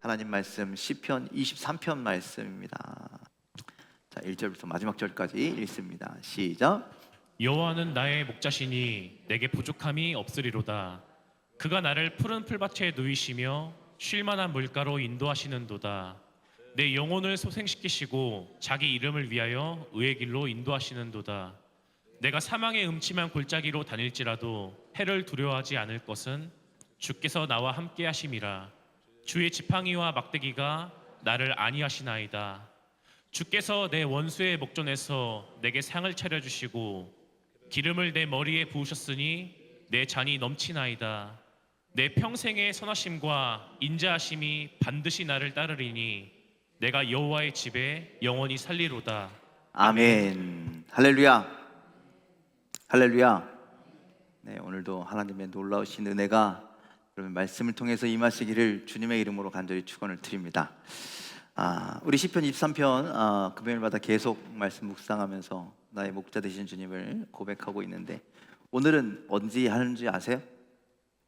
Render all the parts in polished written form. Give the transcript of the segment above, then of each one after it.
하나님 말씀 시편 23편 말씀입니다. 자, 1절부터 마지막 절까지 읽습니다. 시작. 여호와는 나의 목자시니 내게 부족함이 없으리로다. 그가 나를 푸른 풀밭에 누이시며 쉴 만한 물가로 인도하시는도다. 내 영혼을 소생시키시고 자기 이름을 위하여 의의 길로 인도하시는도다. 내가 사망의 음침한 골짜기로 다닐지라도 해를 두려워하지 않을 것은 주께서 나와 함께 하심이라. 주의 지팡이와 막대기가 나를 안위하시나이다. 주께서 내 원수의 목전에서 내게 상을 차려주시고 기름을 내 머리에 부으셨으니 내 잔이 넘치나이다. 내 평생의 선하심과 인자하심이 반드시 나를 따르리니 내가 여호와의 집에 영원히 살리로다. 아멘. 할렐루야. 할렐루야. 네, 오늘도 하나님의 놀라우신 은혜가 여러분 말씀을 통해서 임하시기를 주님의 이름으로 간절히 축원을 드립니다. 우리 시편 23편 금요일마다 계속 말씀 묵상하면서 나의 목자 되신 주님을 고백하고 있는데, 오늘은 언제 하는지 아세요?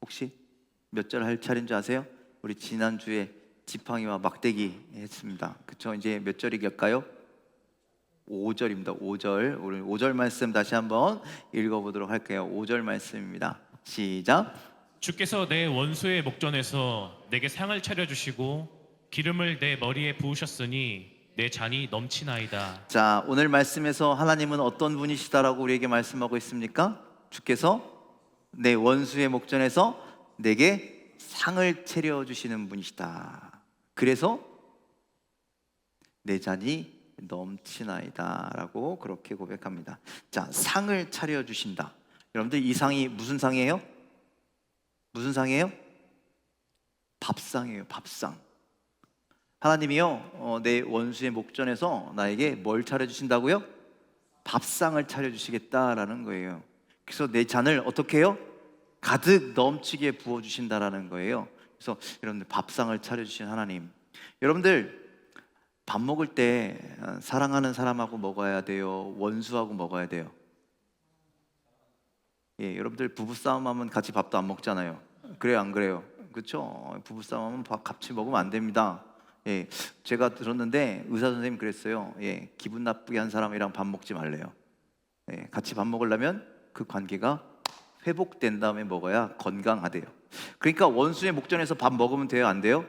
혹시 몇 절 할 차례인지 아세요? 우리 지난주에 지팡이와 막대기 했습니다. 그쵸? 이제 몇 절이길까요? 5절입니다. 5절. 오늘 5절 말씀 다시 한번 읽어보도록 할게요. 5절 말씀입니다. 시작. 주께서 내 원수의 목전에서 내게 상을 차려주시고 기름을 내 머리에 부으셨으니 내 잔이 넘치나이다. 자, 오늘 말씀에서 하나님은 어떤 분이시다라고 우리에게 말씀하고 있습니까? 주께서 내 원수의 목전에서 내게 상을 차려주시는 분이시다. 그래서 내 잔이 넘치나이다 라고 그렇게 고백합니다. 자, 상을 차려주신다. 여러분들, 이 상이 무슨 상이에요? 무슨 상이에요? 밥상이에요. 밥상. 하나님이요, 내 원수의 목전에서 나에게 뭘 차려주신다고요? 밥상을 차려주시겠다라는 거예요. 그래서 내 잔을 어떻게 해요? 가득 넘치게 부어주신다라는 거예요. 그래서 여러분들, 밥상을 차려주신 하나님, 여러분들 밥 먹을 때 사랑하는 사람하고 먹어야 돼요? 원수하고 먹어야 돼요? 예, 여러분들 부부싸움 하면 같이 밥도 안 먹잖아요. 그래요, 안 그래요? 그렇죠? 부부싸움 하면 밥 같이 먹으면 안 됩니다. 예, 제가 들었는데 의사 선생님 그랬어요. 예, 기분 나쁘게 한 사람이랑 밥 먹지 말래요. 예, 같이 밥 먹으려면 그 관계가 회복된 다음에 먹어야 건강하대요. 그러니까 원수의 목전에서 밥 먹으면 돼요, 안 돼요?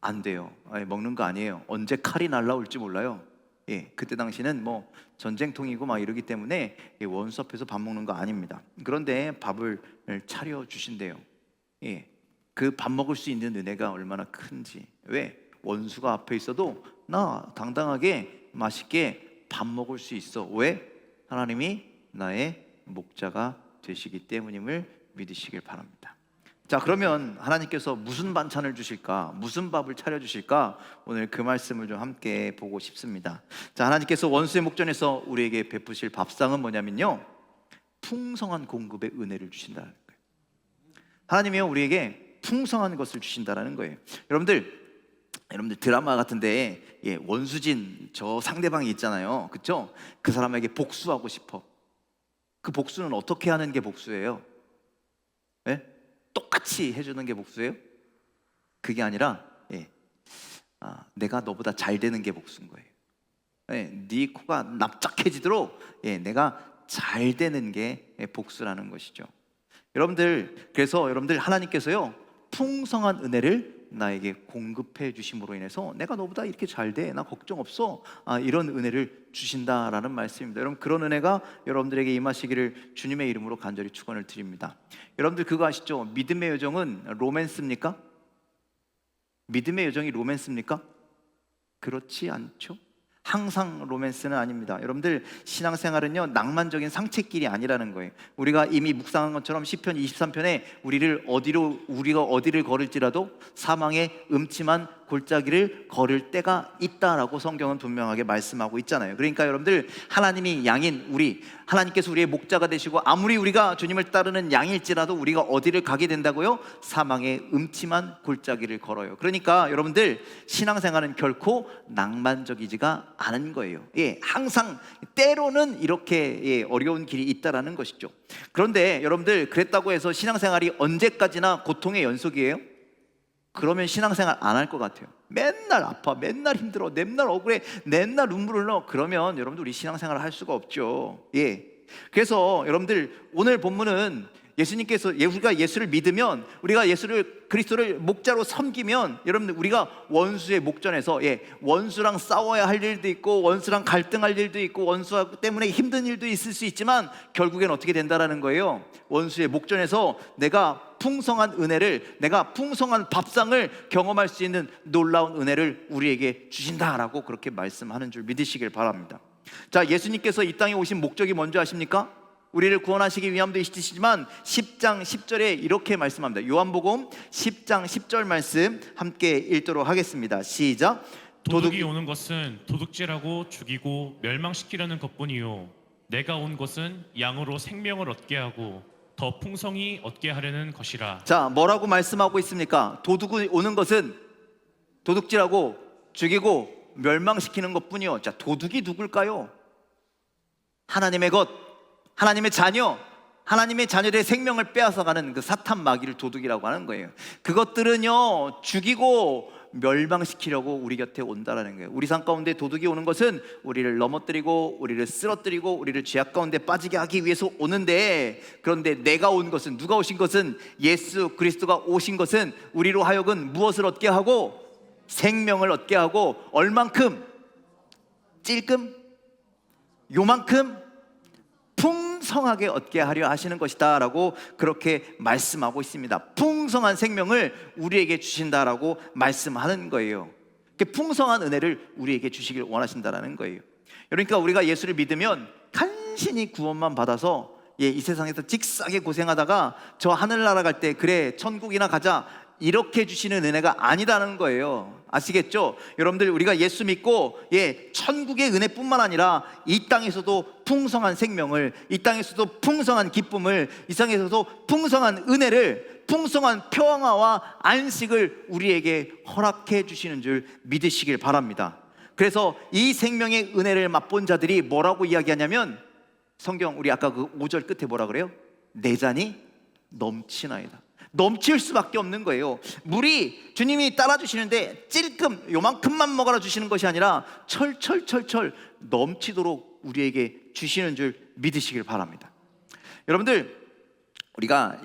안 돼요. 아니, 먹는 거 아니에요. 언제 칼이 날라올지 몰라요. 예, 그때 당시는 뭐 전쟁통이고 막 이러기 때문에 원수 앞에서 밥 먹는 거 아닙니다. 그런데 밥을 차려 주신대요. 예, 그 밥 먹을 수 있는 은혜가 얼마나 큰지. 왜? 원수가 앞에 있어도 나 당당하게 맛있게 밥 먹을 수 있어. 왜? 하나님이 나의 목자가 되시기 때문임을 믿으시길 바랍니다. 자, 그러면 하나님께서 무슨 반찬을 주실까? 무슨 밥을 차려주실까? 오늘 그 말씀을 좀 함께 보고 싶습니다. 자, 하나님께서 원수의 목전에서 우리에게 베푸실 밥상은 뭐냐면요, 풍성한 공급의 은혜를 주신다는 거예요. 하나님이요, 우리에게 풍성한 것을 주신다는 거예요. 여러분들 드라마 같은데, 예, 원수진 저 상대방이 있잖아요. 그렇죠? 그 사람에게 복수하고 싶어. 그 복수는 어떻게 하는 게 복수예요? 예? 똑같이 해주는 게 복수예요? 그게 아니라, 예, 내가 너보다 잘 되는 게 복수인 거예요. 예, 네 코가 납작해지도록, 예, 내가 잘 되는 게 복수라는 것이죠. 여러분들, 그래서 여러분들, 하나님께서요, 풍성한 은혜를 나에게 공급해 주심으로 인해서 내가 너보다 이렇게 잘 돼, 나 걱정 없어, 이런 은혜를 주신다라는 말씀입니다. 여러분, 그런 은혜가 여러분들에게 임하시기를 주님의 이름으로 간절히 축원을 드립니다. 여러분들 그거 아시죠? 믿음의 여정은 로맨스입니까? 믿음의 여정이 로맨스입니까? 그렇지 않죠? 항상 로맨스는 아닙니다. 여러분들, 신앙생활은요, 낭만적인 상책길이 아니라는 거예요. 우리가 이미 묵상한 것처럼 시편 23편에 우리가 어디를 걸을지라도 사망의 음침한 골짜기를 걸을 때가 있다라고 성경은 분명하게 말씀하고 있잖아요. 그러니까 여러분들, 하나님이 양인 하나님께서 우리의 목자가 되시고, 아무리 우리가 주님을 따르는 양일지라도 우리가 어디를 가게 된다고요? 사망의 음침한 골짜기를 걸어요. 그러니까 여러분들, 신앙생활은 결코 낭만적이지가 않은 거예요. 예, 항상 때로는 이렇게, 예, 어려운 길이 있다라는 것이죠. 그런데 여러분들, 그랬다고 해서 신앙생활이 언제까지나 고통의 연속이에요? 그러면 신앙생활 안 할 것 같아요. 맨날 아파, 맨날 힘들어, 맨날 억울해, 맨날 눈물 흘러. 그러면 여러분들 우리 신앙생활을 할 수가 없죠. 예. 그래서 여러분들 오늘 본문은 예수님께서 우리가 예수를 믿으면, 우리가 예수를 그리스도를 목자로 섬기면, 여러분들 우리가 원수의 목전에서 원수랑 싸워야 할 일도 있고, 원수랑 갈등할 일도 있고, 원수 때문에 힘든 일도 있을 수 있지만 결국엔 어떻게 된다라는 거예요. 원수의 목전에서 내가 풍성한 은혜를, 내가 풍성한 밥상을 경험할 수 있는 놀라운 은혜를 우리에게 주신다라고 그렇게 말씀하는 줄 믿으시길 바랍니다. 자, 예수님께서 이 땅에 오신 목적이 뭔지 아십니까? 우리를 구원하시기 위함도 있으시지만 10장 10절에 이렇게 말씀합니다. 요한복음 10장 10절 말씀 함께 읽도록 하겠습니다. 시작. 도둑이 오는 것은 도둑질하고 죽이고 멸망시키려는 것뿐이요 내가 온 것은 양으로 생명을 얻게 하고 더 풍성히 얻게 하려는 것이라. 자, 뭐라고 말씀하고 있습니까? 도둑이 오는 것은 도둑질하고 죽이고 멸망시키는 것뿐이요. 자, 도둑이 누굴까요? 하나님의 것, 하나님의 자녀, 하나님의 자녀들의 생명을 빼앗아가는 그 사탄 마귀를 도둑이라고 하는 거예요. 그것들은요, 죽이고 멸망시키려고 우리 곁에 온다라는 거예요. 우리 삶 가운데 도둑이 오는 것은 우리를 넘어뜨리고 우리를 쓰러뜨리고 우리를 죄악 가운데 빠지게 하기 위해서 오는데, 그런데 내가 온 것은, 누가 오신 것은, 예수 그리스도가 오신 것은 우리로 하여금 무엇을 얻게 하고? 생명을 얻게 하고, 얼만큼? 찔끔? 요만큼? 풍성하게 얻게 하려 하시는 것이다 라고 그렇게 말씀하고 있습니다. 풍성한 생명을 우리에게 주신다라고 말씀하는 거예요. 풍성한 은혜를 우리에게 주시길 원하신다라는 거예요. 그러니까 우리가 예수를 믿으면 간신히 구원만 받아서 이 세상에서 직사게 고생하다가 저 하늘나라 갈 때 그래 천국이나 가자 이렇게 주시는 은혜가 아니라는 거예요. 아시겠죠? 여러분들 우리가 예수 믿고 천국의 은혜뿐만 아니라 이 땅에서도 풍성한 생명을, 이 땅에서도 풍성한 기쁨을, 이 땅에서도 풍성한 은혜를, 풍성한 평화와 안식을 우리에게 허락해 주시는 줄 믿으시길 바랍니다. 그래서 이 생명의 은혜를 맛본 자들이 뭐라고 이야기하냐면, 성경 우리 아까 그 5절 끝에 뭐라 그래요? 내 잔이 넘치나이다. 넘칠 수밖에 없는 거예요. 물이 주님이 따라주시는데 찔끔 요만큼만 먹어라 주시는 것이 아니라 철철철철 넘치도록 우리에게 주시는 줄 믿으시길 바랍니다. 여러분들 우리가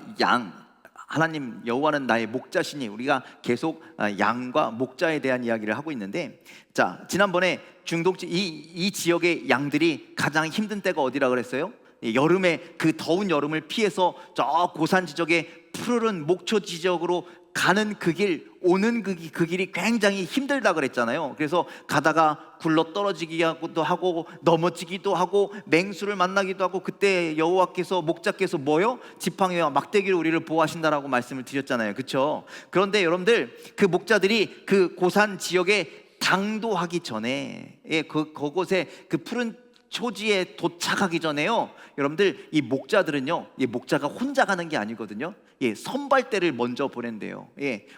하나님 여호와는 나의 목자시니, 우리가 계속 양과 목자에 대한 이야기를 하고 있는데, 자, 지난번에 중동지 이 지역의 양들이 가장 힘든 때가 어디라 그랬어요? 여름에, 그 더운 여름을 피해서 저 고산 지적에 푸르른 목초 지역으로 가는 그 길, 오는 그 길이 굉장히 힘들다 그랬잖아요. 그래서 가다가 굴러 떨어지기도 하고 넘어지기도 하고 맹수를 만나기도 하고, 그때 여호와께서, 목자께서 뭐요? 지팡이와 막대기로 우리를 보호하신다라고 말씀을 드렸잖아요. 그렇죠? 그런데 여러분들 그 목자들이 그 고산 지역에 당도하기 전에, 그곳에 그 푸른 초지에 도착하기 전에요, 여러분들 이 목자들은요, 목자가 혼자 가는 게 아니거든요. 선발대를 먼저 보낸대요.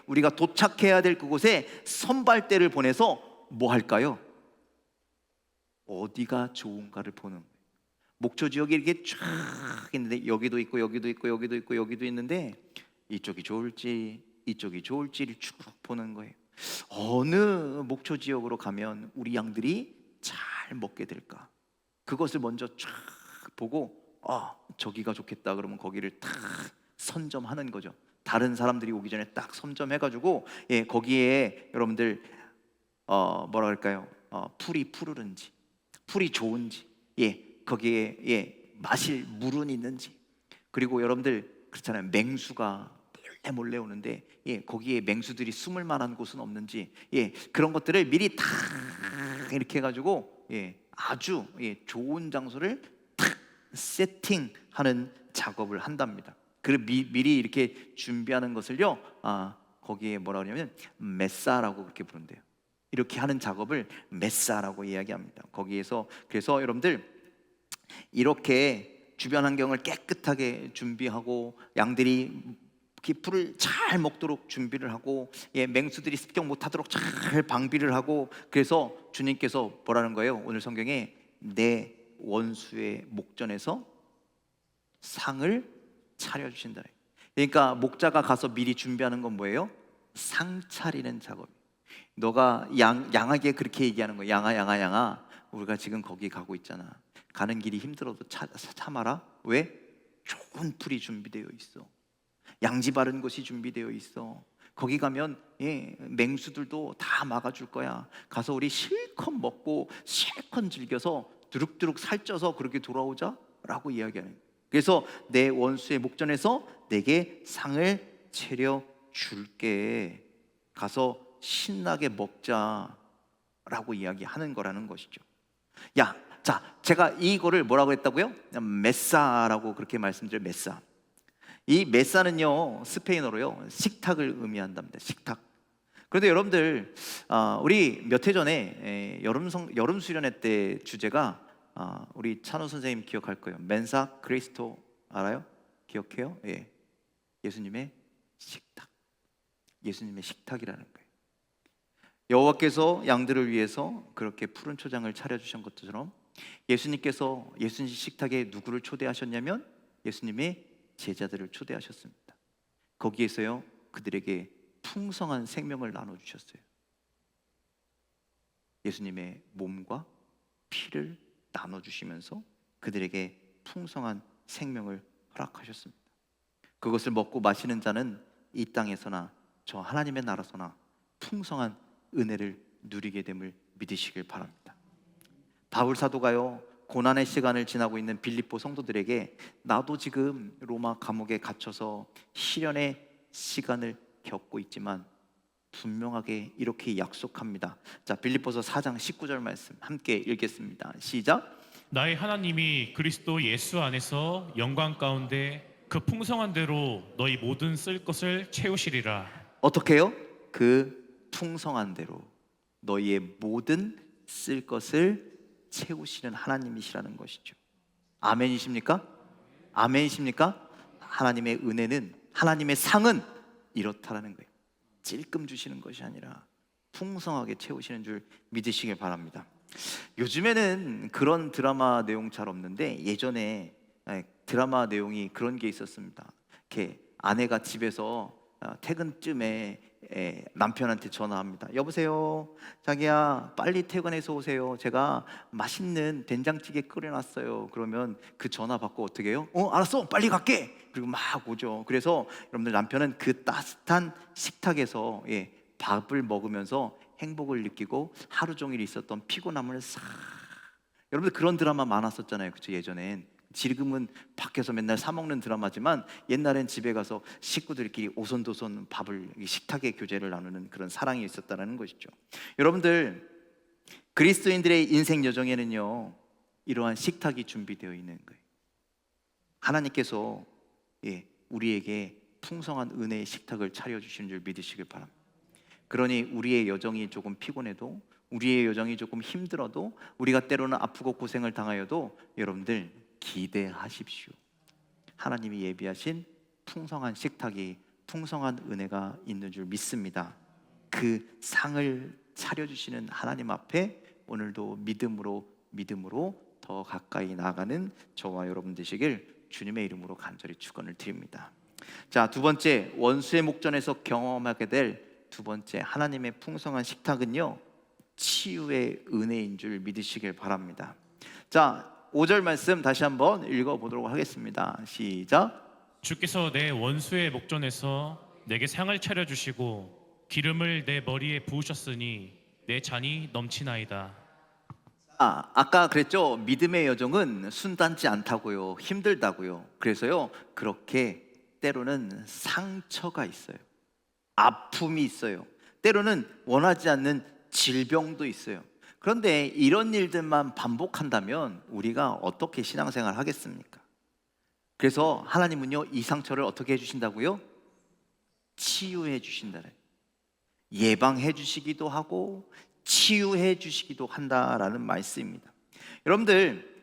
우리가 도착해야 될 그곳에 선발대를 보내서 뭐 할까요? 어디가 좋은가를 보는 거예요. 목초 지역이 이렇게 쫙 있는데 여기도 있고 여기도 있고 여기도 있고 여기도 있는데 이쪽이 좋을지 이쪽이 좋을지를 쭉 보는 거예요. 어느 목초 지역으로 가면 우리 양들이 잘 먹게 될까? 그것을 먼저 쫙 보고 저기가 좋겠다 그러면 거기를 딱 선점하는 거죠. 다른 사람들이 오기 전에 딱 선점해가지고 거기에 여러분들 뭐라 그럴까요? 풀이 푸르른지, 풀이 좋은지, 거기에 마실 물은 있는지, 그리고 여러분들 그렇잖아요. 맹수가 몰래 오는데 거기에 맹수들이 숨을 만한 곳은 없는지, 그런 것들을 미리 다 이렇게 해가지고 아주 좋은 장소를 탁 세팅하는 작업을 한답니다. 그리고 미리 이렇게 준비하는 것을요, 거기에 뭐라 그러냐면 메사라고 그렇게 부른대요. 이렇게 하는 작업을 메사라고 이야기합니다. 거기에서, 그래서 여러분들 이렇게 주변 환경을 깨끗하게 준비하고 양들이 풀을 잘 먹도록 준비를 하고, 맹수들이 습격 못하도록 잘 방비를 하고, 그래서 주님께서 뭐라는 거예요? 오늘 성경에 내 원수의 목전에서 상을 차려주신다. 그러니까 목자가 가서 미리 준비하는 건 뭐예요? 상 차리는 작업. 너가 양에게 그렇게 얘기하는 거야. 양아, 양아, 양아, 우리가 지금 거기 가고 있잖아. 가는 길이 힘들어도 참아라. 왜? 좋은 풀이 준비되어 있어. 양지 바른 곳이 준비되어 있어. 거기 가면 맹수들도 다 막아줄 거야. 가서 우리 실컷 먹고 실컷 즐겨서 두룩두룩 살쪄서 그렇게 돌아오자 라고 이야기하는 거야. 그래서 내 원수의 목전에서 내게 상을 차려 줄게. 가서 신나게 먹자 라고 이야기하는 거라는 것이죠. 자, 제가 이거를 뭐라고 했다고요? 메사라고 그렇게 말씀드려요. 메사. 이 메사는요, 스페인어로요, 식탁을 의미한답니다. 식탁. 그런데 여러분들, 우리 몇 해 전에 여름 수련회 때 주제가 우리 찬호 선생님 기억할 거예요. 멘사 그리스도 알아요? 기억해요? 예. 예수님의 식탁. 예수님의 식탁이라는 거예요. 여호와께서 양들을 위해서 그렇게 푸른 초장을 차려주신 것처럼 예수님께서 예수님 식탁에 누구를 초대하셨냐면 예수님의 제자들을 초대하셨습니다. 거기에서요, 그들에게 풍성한 생명을 나눠주셨어요. 예수님의 몸과 피를 나눠주시면서 그들에게 풍성한 생명을 허락하셨습니다. 그것을 먹고 마시는 자는 이 땅에서나 저 하나님의 나라서나 풍성한 은혜를 누리게 됨을 믿으시길 바랍니다. 바울 사도가요, 고난의 시간을 지나고 있는 빌립보 성도들에게 나도 지금 로마 감옥에 갇혀서 시련의 시간을 겪고 있지만 분명하게 이렇게 약속합니다. 자, 빌립보서 4장 19절 말씀 함께 읽겠습니다. 시작. 나의 하나님이 그리스도 예수 안에서 영광 가운데 그 풍성한 대로 너희 모든 쓸 것을 채우시리라. 어떻게 해요? 그 풍성한 대로 너희의 모든 쓸 것을 채우시는 하나님이시라는 것이죠. 아멘이십니까? 아멘이십니까? 하나님의 은혜는, 하나님의 상은 이렇다라는 거예요. 찔끔 주시는 것이 아니라 풍성하게 채우시는 줄 믿으시길 바랍니다. 요즘에는 그런 드라마 내용 잘 없는데 예전에 드라마 내용이 그런 게 있었습니다. 이렇게 아내가 집에서 퇴근쯤에 남편한테 전화합니다. 여보세요, 자기야, 빨리 퇴근해서 오세요. 제가 맛있는 된장찌개 끓여놨어요. 그러면 그 전화 받고 어떻게 해요? 알았어, 빨리 갈게. 그리고 막 오죠. 그래서 여러분들, 남편은 그 따뜻한 식탁에서 밥을 먹으면서 행복을 느끼고 하루 종일 있었던 피곤함을 싹. 여러분들 그런 드라마 많았었잖아요, 그렇죠? 예전엔. 지금은 밖에서 맨날 사 먹는 드라마지만 옛날엔 집에 가서 식구들끼리 오손도손 밥을 식탁에 교제를 나누는 그런 사랑이 있었다는 것이죠. 여러분들, 그리스도인들의 인생 여정에는요, 이러한 식탁이 준비되어 있는 거예요. 하나님께서 우리에게 풍성한 은혜의 식탁을 차려주시는 줄 믿으시길 바랍니다. 그러니 우리의 여정이 조금 피곤해도, 우리의 여정이 조금 힘들어도, 우리가 때로는 아프고 고생을 당하여도 여러분들 기대하십시오. 하나님이 예비하신 풍성한 식탁이, 풍성한 은혜가 있는 줄 믿습니다. 그 상을 차려주시는 하나님 앞에 오늘도 믿음으로 더 가까이 나아가는 저와 여러분 되시길 주님의 이름으로 간절히 축원을 드립니다. 자, 두 번째, 원수의 목전에서 경험하게 될 두 번째 하나님의 풍성한 식탁은요, 치유의 은혜인 줄 믿으시길 바랍니다. 자, 5절 말씀 다시 한번 읽어보도록 하겠습니다. 시작. 주께서 내 원수의 목전에서 내게 상을 차려주시고 기름을 내 머리에 부으셨으니 내 잔이 넘치나이다. 아까 그랬죠? 믿음의 여정은 순탄치 않다고요. 힘들다고요. 그래서요, 그렇게 때로는 상처가 있어요. 아픔이 있어요. 때로는 원하지 않는 질병도 있어요. 그런데 이런 일들만 반복한다면 우리가 어떻게 신앙생활을 하겠습니까? 그래서 하나님은요, 이 상처를 어떻게 해주신다고요? 치유해 주신다는, 예방해 주시기도 하고 치유해 주시기도 한다라는 말씀입니다. 여러분들,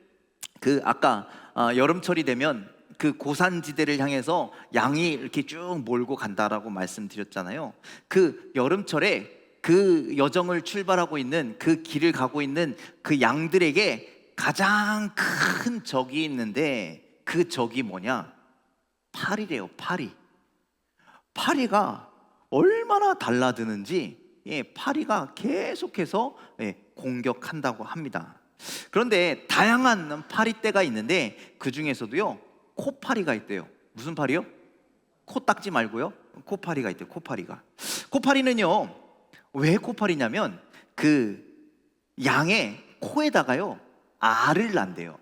아까 여름철이 되면 그 고산지대를 향해서 양이 이렇게 쭉 몰고 간다라고 말씀드렸잖아요. 그 여름철에 그 여정을 출발하고 있는, 그 길을 가고 있는 그 양들에게 가장 큰 적이 있는데 그 적이 뭐냐? 파리래요. 파리가 얼마나 달라드는지 파리가 계속해서 공격한다고 합니다. 그런데 다양한 파리떼가 있는데 그 중에서도요 코파리가 있대요. 무슨 파리요? 코딱지 말고요, 코파리가 있대요. 코파리는요 왜 코파리냐면 그 양의 코에다가요 알을 낳는대요.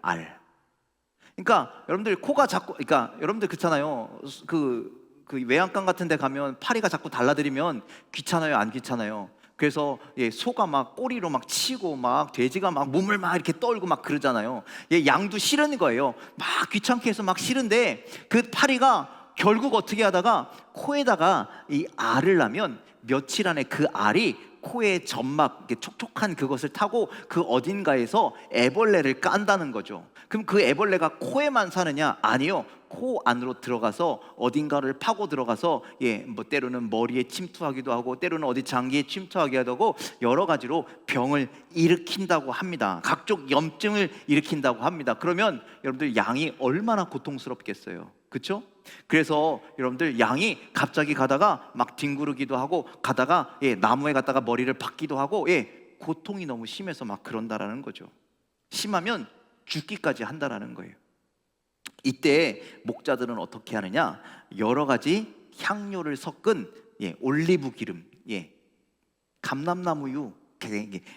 그러니까 여러분들 코가 자꾸, 그러니까 여러분들 그렇잖아요. 그 외양간 같은 데 가면 파리가 자꾸 달라들이면 귀찮아요, 안 귀찮아요? 그래서 소가 막 꼬리로 막 치고 막 돼지가 막 몸을 막 이렇게 떨고 막 그러잖아요. 양도 싫은 거예요. 막 귀찮게 해서 막 싫은데 그 파리가 결국 어떻게 하다가 코에다가 이 알을 낳으면 며칠 안에 그 알이 코의 점막, 이렇게 촉촉한 그것을 타고 그 어딘가에서 애벌레를 깐다는 거죠. 그럼 그 애벌레가 코에만 사느냐? 아니요. 코 안으로 들어가서 어딘가를 파고 들어가서 뭐 때로는 머리에 침투하기도 하고 때로는 어디 장기에 침투하기도 하고 여러 가지로 병을 일으킨다고 합니다. 각종 염증을 일으킨다고 합니다. 그러면 여러분들 양이 얼마나 고통스럽겠어요. 그렇죠? 그래서 여러분들 양이 갑자기 가다가 막 뒹구르기도 하고 가다가 나무에 갔다가 머리를 박기도 하고 고통이 너무 심해서 막 그런다라는 거죠. 심하면 죽기까지 한다라는 거예요. 이때 목자들은 어떻게 하느냐? 여러 가지 향료를 섞은 올리브 기름, 감람나무유,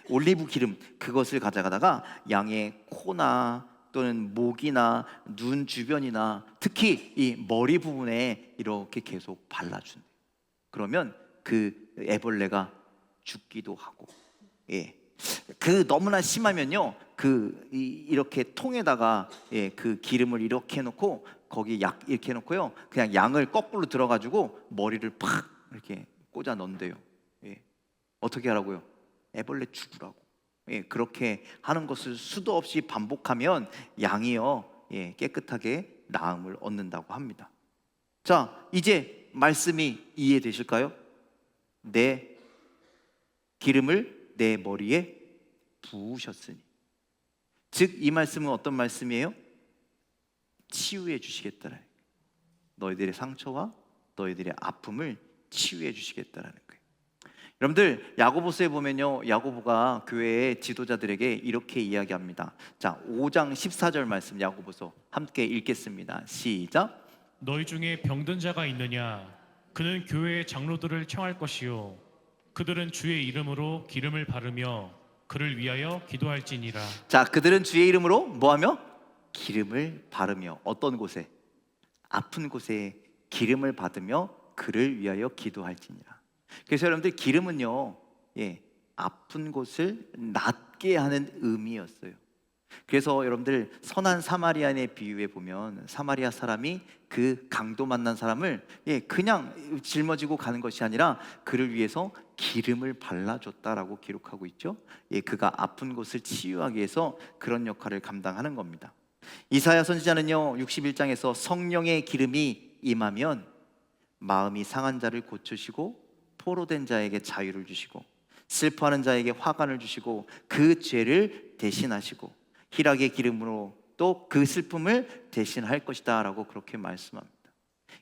올리브 기름 그것을 가져가다가 양의 코나 또는 목이나 눈 주변이나 특히 이 머리 부분에 이렇게 계속 발라준대요. 그러면 그 애벌레가 죽기도 하고, 그 너무나 심하면요, 이렇게 통에다가 그 기름을 이렇게 해놓고 거기 약 이렇게 해놓고요, 그냥 양을 거꾸로 들어가지고 머리를 팍 이렇게 꽂아 넣는데요. 어떻게 하라고요? 애벌레 죽으라고. 그렇게 하는 것을 수도 없이 반복하면 양이요 깨끗하게 나음을 얻는다고 합니다. 자, 이제 말씀이 이해되실까요? 내 기름을 내 머리에 부으셨으니, 즉 이 말씀은 어떤 말씀이에요? 치유해 주시겠다라는 거예요. 너희들의 상처와 너희들의 아픔을 치유해 주시겠다라는 거예요. 여러분들 야고보서에 보면요, 야고보가 교회의 지도자들에게 이렇게 이야기합니다. 자, 5장 14절 말씀 야고보서 함께 읽겠습니다. 시작. 너희 중에 병든 자가 있느냐? 그는 교회의 장로들을 청할 것이요 그들은 주의 이름으로 기름을 바르며 그를 위하여 기도할지니라. 자, 그들은 주의 이름으로 뭐하며? 기름을 바르며. 어떤 곳에? 아픈 곳에 기름을 받으며 그를 위하여 기도할지니라. 그래서 여러분들 기름은요, 아픈 곳을 낫게 하는 의미였어요. 그래서 여러분들 선한 사마리아인의 비유에 보면 사마리아 사람이 그 강도 만난 사람을 그냥 짊어지고 가는 것이 아니라 그를 위해서 기름을 발라줬다라고 기록하고 있죠. 그가 아픈 곳을 치유하기 위해서 그런 역할을 감당하는 겁니다. 이사야 선지자는요 61장에서 성령의 기름이 임하면 마음이 상한 자를 고치시고 포로된 자에게 자유를 주시고 슬퍼하는 자에게 화관을 주시고 그 죄를 대신하시고 희락의 기름으로 또 그 슬픔을 대신할 것이다 라고 그렇게 말씀합니다.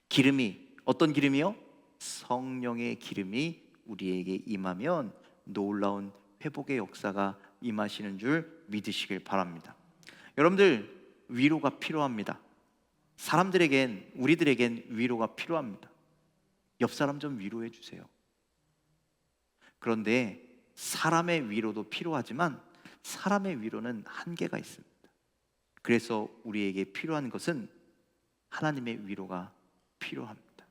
기름이, 어떤 기름이요? 성령의 기름이 우리에게 임하면 놀라운 회복의 역사가 임하시는 줄 믿으시길 바랍니다. 여러분들 위로가 필요합니다. 사람들에겐, 우리들에겐 위로가 필요합니다. 옆 사람 좀 위로해 주세요. 그런데 사람의 위로도 필요하지만 사람의 위로는 한계가 있습니다. 그래서 우리에게 필요한 것은 하나님의 위로가 필요합니다.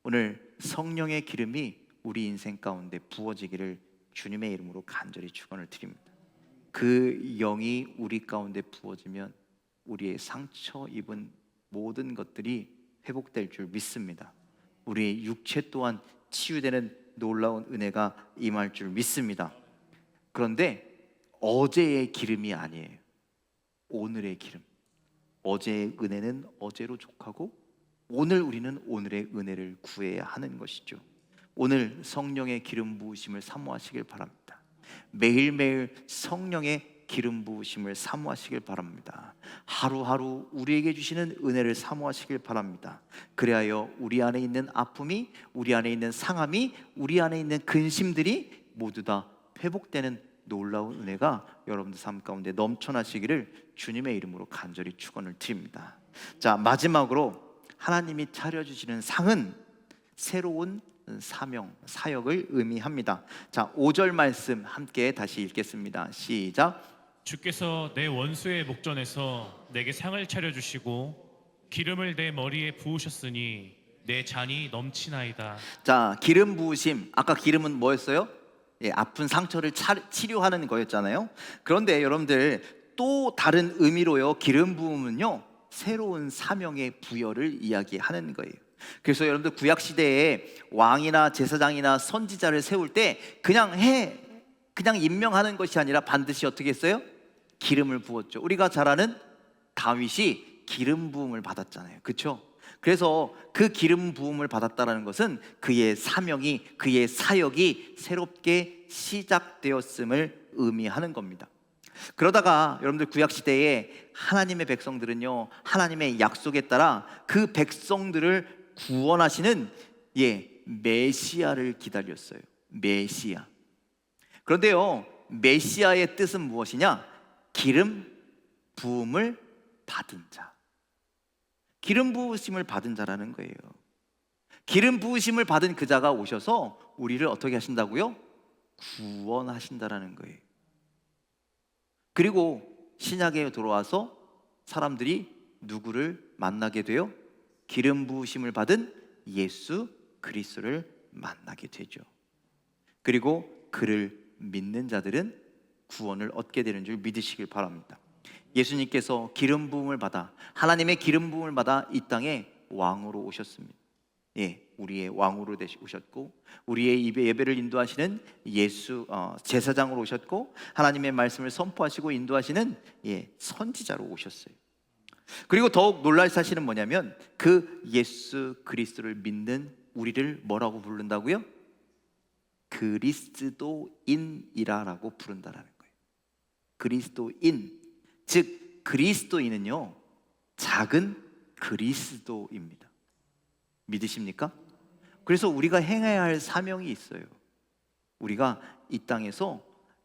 오늘 성령의 기름이 우리 인생 가운데 부어지기를 주님의 이름으로 간절히 축원을 드립니다. 그 영이 우리 가운데 부어지면 우리의 상처 입은 모든 것들이 회복될 줄 믿습니다. 우리의 육체 또한 치유되는 놀라운 은혜가 임할 줄 믿습니다. 그런데 어제의 기름이 아니에요. 오늘의 기름. 어제의 은혜는 어제로 족하고 오늘 우리는 오늘의 은혜를 구해야 하는 것이죠. 오늘 성령의 기름 부으심을 사모하시길 바랍니다. 매일매일 성령의 기름 부으심을 사모하시길 바랍니다. 하루하루 우리에게 주시는 은혜를 사모하시길 바랍니다. 그리하여 우리 안에 있는 아픔이, 우리 안에 있는 상함이, 우리 안에 있는 근심들이 모두 다 회복되는 놀라운 은혜가 여러분들 삶 가운데 넘쳐나시기를 주님의 이름으로 간절히 축원을 드립니다. 자, 마지막으로 하나님이 차려주시는 상은 새로운 사명, 사역을 의미합니다. 자, 5절 말씀 함께 다시 읽겠습니다. 시작. 주께서 내 원수의 목전에서 내게 상을 차려주시고 기름을 내 머리에 부으셨으니 내 잔이 넘치나이다. 자, 기름 부으심. 아까 기름은 뭐였어요? 예, 아픈 상처를 치료하는 거였잖아요. 그런데 여러분들 또 다른 의미로요, 기름 부음은요 새로운 사명의 부여를 이야기하는 거예요. 그래서 여러분들 구약 시대에 왕이나 제사장이나 선지자를 세울 때 그냥 임명하는 것이 아니라 반드시 어떻게 했어요? 기름을 부었죠. 우리가 잘 아는 다윗이 기름 부음을 받았잖아요. 그렇죠? 그래서 그 기름 부음을 받았다라는 것은 그의 사명이, 그의 사역이 새롭게 시작되었음을 의미하는 겁니다. 그러다가 여러분들 구약 시대에 하나님의 백성들은요, 하나님의 약속에 따라 그 백성들을 구원하시는 메시아를 기다렸어요. 메시아. 그런데요, 메시아의 뜻은 무엇이냐? 기름 부음을 받은 자. 기름 부으심을 받은 자라는 거예요. 기름 부으심을 받은 그 자가 오셔서 우리를 어떻게 하신다고요? 구원하신다라는 거예요. 그리고 신약에 들어와서 사람들이 누구를 만나게 돼요? 기름 부으심을 받은 예수 그리스도를 만나게 되죠. 그리고 그를 믿는 자들은 구원을 얻게 되는 줄 믿으시길 바랍니다. 예수님께서 기름 부음을 받아, 하나님의 기름 부음을 받아 이 땅에 왕으로 오셨습니다. 우리의 왕으로 오셨고, 우리의 입에 예배를 인도하시는 제사장으로 오셨고, 하나님의 말씀을 선포하시고 인도하시는 선지자로 오셨어요. 그리고 더욱 놀랄 사실은 뭐냐면 그 예수 그리스도를 믿는 우리를 뭐라고 부른다고요? 그리스도인이라고 부른다라는 거예요. 그리스도인, 즉 그리스도인은요 작은 그리스도입니다. 믿으십니까? 그래서 우리가 행해야 할 사명이 있어요. 우리가 이 땅에서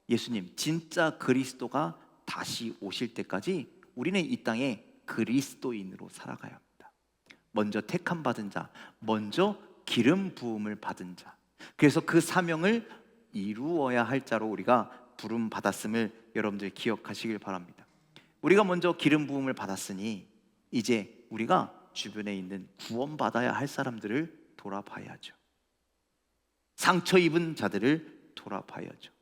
예수님 진짜 그리스도가 다시 오실 때까지 우리는 이 땅에 그리스도인으로 살아가야 합니다. 먼저 택함 받은 자, 먼저 기름 부음을 받은 자. 그래서 그 사명을 이루어야 할 자로 우리가 부름 받았음을 여러분들 기억하시길 바랍니다. 우리가 먼저 기름 부음을 받았으니 이제 우리가 주변에 있는 구원받아야 할 사람들을 돌아봐야죠. 상처 입은 자들을 돌아봐야죠.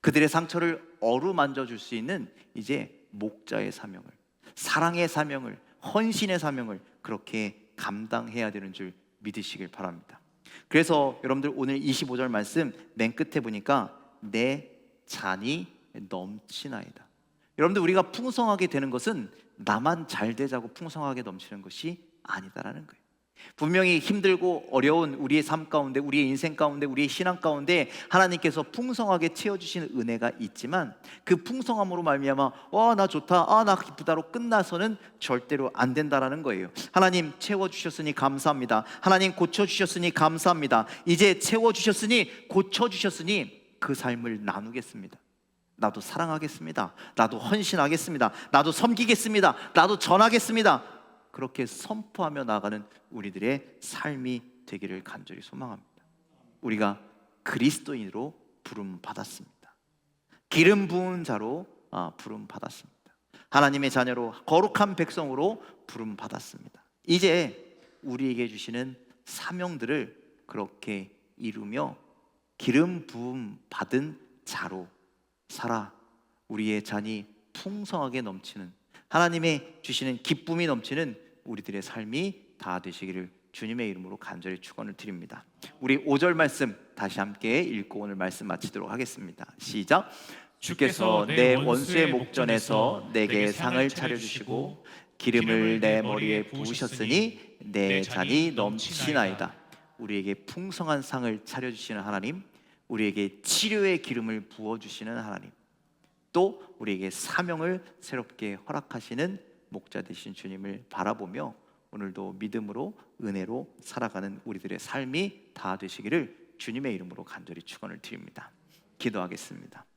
그들의 상처를 어루만져 줄 수 있는 이제 목자의 사명을, 사랑의 사명을, 헌신의 사명을 그렇게 감당해야 되는 줄 믿으시길 바랍니다. 그래서 여러분들 오늘 25절 말씀 맨 끝에 보니까 내 잔이 넘치나이다. 여러분들 우리가 풍성하게 되는 것은 나만 잘 되자고 풍성하게 넘치는 것이 아니다라는 거예요. 분명히 힘들고 어려운 우리의 삶 가운데, 우리의 인생 가운데, 우리의 신앙 가운데 하나님께서 풍성하게 채워주시는 은혜가 있지만 그 풍성함으로 말미암아 나 좋다, 나 기쁘다로 끝나서는 절대로 안 된다라는 거예요. 하나님 채워주셨으니 감사합니다. 하나님 고쳐주셨으니 감사합니다. 이제 채워주셨으니 고쳐주셨으니 그 삶을 나누겠습니다. 나도 사랑하겠습니다. 나도 헌신하겠습니다. 나도 섬기겠습니다. 나도 전하겠습니다. 그렇게 선포하며 나가는 우리들의 삶이 되기를 간절히 소망합니다. 우리가 그리스도인으로 부름 받았습니다. 기름 부은 자로 부름 받았습니다. 하나님의 자녀로, 거룩한 백성으로 부름 받았습니다. 이제 우리에게 주시는 사명들을 그렇게 이루며 기름 부음 받은 자로 살아 우리의 잔이 풍성하게 넘치는, 하나님의 주시는 기쁨이 넘치는 우리들의 삶이 다 되시기를 주님의 이름으로 간절히 축원을 드립니다. 우리 5절 말씀 다시 함께 읽고 오늘 말씀 마치도록 하겠습니다. 시작. 주께서 내 원수의 목전에서 내게 상을 차려주시고 기름을 내 머리에 부으셨으니 내 잔이 넘치나이다. 우리에게 풍성한 상을 차려주시는 하나님, 우리에게 치료의 기름을 부어주시는 하나님, 또 우리에게 사명을 새롭게 허락하시는 목자 되신 주님을 바라보며 오늘도 믿음으로 은혜로 살아가는 우리들의 삶이 다 되시기를 주님의 이름으로 간절히 축원을 드립니다. 기도하겠습니다.